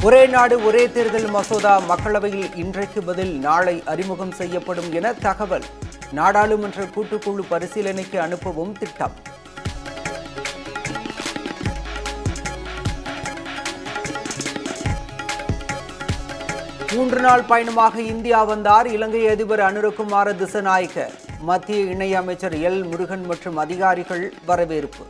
ஒரே நாடு ஒரே தேர்தல் மசோதா மக்களவையில் இன்றைக்கு பதில் நாளை அறிமுகம் செய்யப்படும் என தகவல். நாடாளுமன்ற கூட்டுக்குழு பரிசீலனைக்கு அனுப்பவும் திட்டம். மூன்று நாள் பயணமாக இந்தியா வந்தார் இலங்கை அதிபர் அனுரகுமார திசநாயக்க. மத்திய இணையமைச்சர் எல் முருகன் மற்றும் அதிகாரிகள் வரவேற்பு.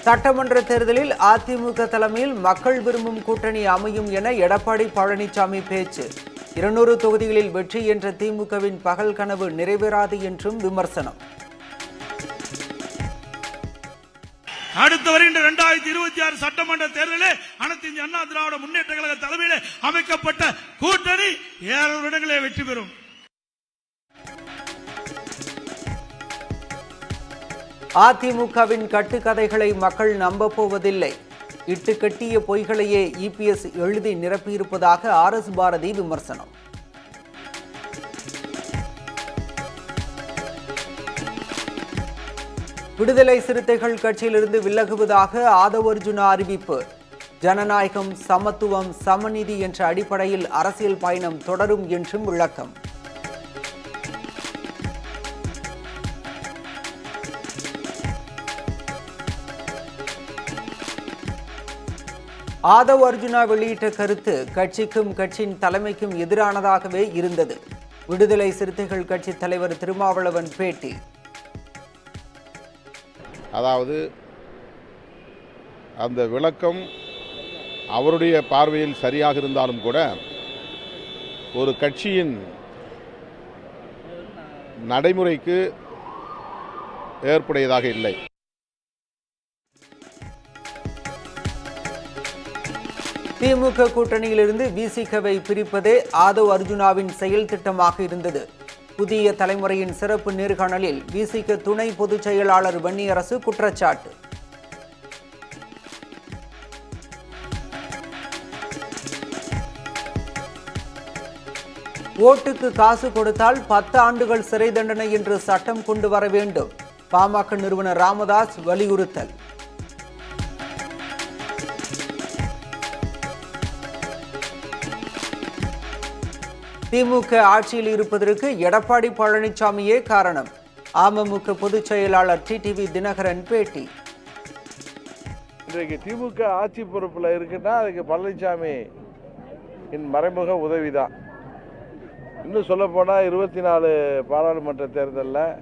சட்டமன்ற தேர்தலில் அதிமுக தலைமையில் மக்கள் விரும்பும் கூட்டணி அமையும் என எடப்பாடி பழனிசாமி பேச்சு. 200 தொகுதிகளில் வெற்றி என்ற திமுகவின் பகல் கனவு நிறைவேறாது என்றும் விமர்சனம். அடுத்து வருகின்ற 2026 சட்டமன்ற தேர்தலில் அனைத்து இந்திய அண்ணா திராவிட முன்னேற்ற கழக தலைமையில் அமைக்கப்பட்ட கூட்டணி 700 இடங்களே வெற்றி பெறும். அதிமுகவின் கட்டுக்கதைகளை மக்கள் நம்ப போவதில்லை. இட்டு கட்டிய பொய்களையே இபிஎஸ் எழுதி நிரப்பியிருப்பதாக RS பாரதி விமர்சனம். விடுதலை சிறுத்தைகள் கட்சியிலிருந்து விலகுவதாக ஆதவ் அர்ஜுனா அறிவிப்பு. ஜனநாயகம், சமத்துவம், சமநீதி என்ற அடிப்படையில் அரசியல் பயணம் தொடரும் என்றும் விளக்கம். ஆதவ் அர்ஜுனா வெளியிட்ட கருத்து கட்சிக்கும் கட்சியின் தலைமைக்கும் எதிரானதாகவே இருந்தது. விடுதலை சிறுத்தைகள் கட்சி தலைவர் திருமாவளவன் பேட்டி. அதாவது அந்த விளக்கம் அவருடைய பார்வையில் சரியாக இருந்தாலும் கூட ஒரு கட்சியின் நடைமுறைக்கு ஏற்புடையதாக இல்லை. திமுக கூட்டணியிலிருந்து விசிகவை பிரிப்பதே ஆதவ் அர்ஜுனாவின் செயல் திட்டமாக இருந்தது. புதிய தலைமுறையின் சிறப்பு நேர்காணலில் விசிக துணை பொதுச் செயலாளர் வன்னியரசு குற்றச்சாட்டு. ஓட்டுக்கு காசு கொடுத்தால் 10 ஆண்டுகள் சிறை தண்டனை என்று சட்டம் கொண்டு வர வேண்டும். பாமக நிறுவனர் ராமதாஸ் வலியுறுத்தல். திமுக ஆட்சியில் இருப்பதற்கு எடப்பாடி பழனிசாமியே காரணம். அமமுக பொதுச் செயலாளர் டிடிவி தினகரன் பேட்டி. இன்றைக்கு திமுக ஆட்சி பொறுப்பில் இருக்குன்னா அதுக்கு பழனிசாமி மறைமுக உதவிதான். இன்னும் சொல்ல போனால் 24 பாராளுமன்ற தேர்தலில்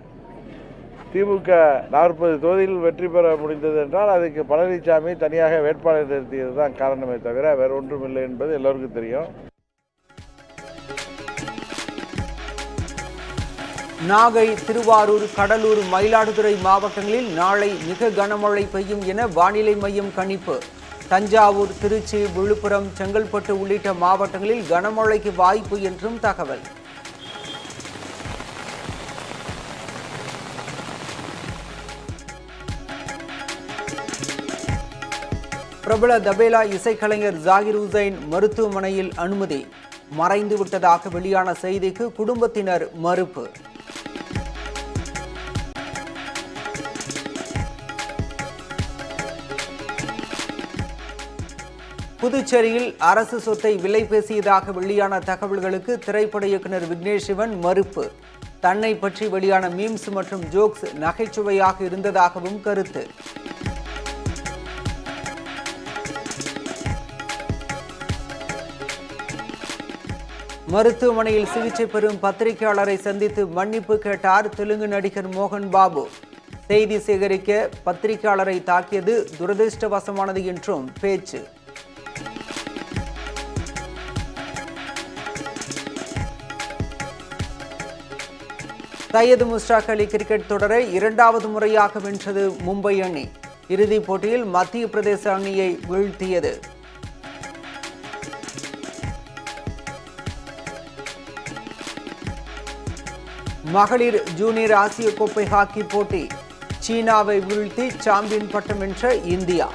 திமுக 40 தொகுதியில் வெற்றி பெற முடிந்தது என்றால் அதுக்கு பழனிசாமி தனியாக வேட்பாளர் நிறுத்தியது தான் காரணமே தவிர வேற ஒன்றும் இல்லை என்பது எல்லோருக்கும் தெரியும். நாகை, திருவாரூர், கடலூர், மயிலாடுதுறை மாவட்டங்களில் நாளை மிக கனமழை பெய்யும் என வானிலை மையம் கணிப்பு. தஞ்சாவூர், திருச்சி, விழுப்புரம், செங்கல்பட்டு உள்ளிட்ட மாவட்டங்களில் கனமழைக்கு வாய்ப்பு என்றும் தகவல். பிரபல தபேலா இசைக்கலைஞர் ஜாகிர் ஹுசைன் மருத்துவமனையில் அனுமதி. மறைந்து விட்டதாக வெளியான செய்திக்கு குடும்பத்தினர் மறுப்பு. புதுச்சேரியில் அரசு சொத்தை விலை பேசியதாக வெளியான தகவல்களுக்கு திரைப்பட இயக்குனர் விக்னேஷ் சிவன் மறுப்பு. தன்னை பற்றி வெளியான மீம்ஸ் மற்றும் ஜோக்ஸ் நகைச்சுவையாக இருந்ததாகவும் கருத்து. மருத்துவமனையில் சிகிச்சை பெறும் பத்திரிகையாளரை சந்தித்து மன்னிப்பு கேட்டார் தெலுங்கு நடிகர் மோகன் பாபு. செய்தி சேகரிக்க பத்திரிகையாளரை தாக்கியது துரதிருஷ்டவசமானது என்றும் பேச்சு. சையது முஸ்டாக் அலி கிரிக்கெட் தொடரை 2வது முறையாக வென்றது மும்பை அணி. இறுதிப் போட்டியில் மத்திய பிரதேச அணியை வீழ்த்தியது. மகளிர் ஜூனியர் ஆசிய கோப்பை ஹாக்கி போட்டி. சீனாவை வீழ்த்தி சாம்பியன் பட்டம் வென்ற இந்தியா.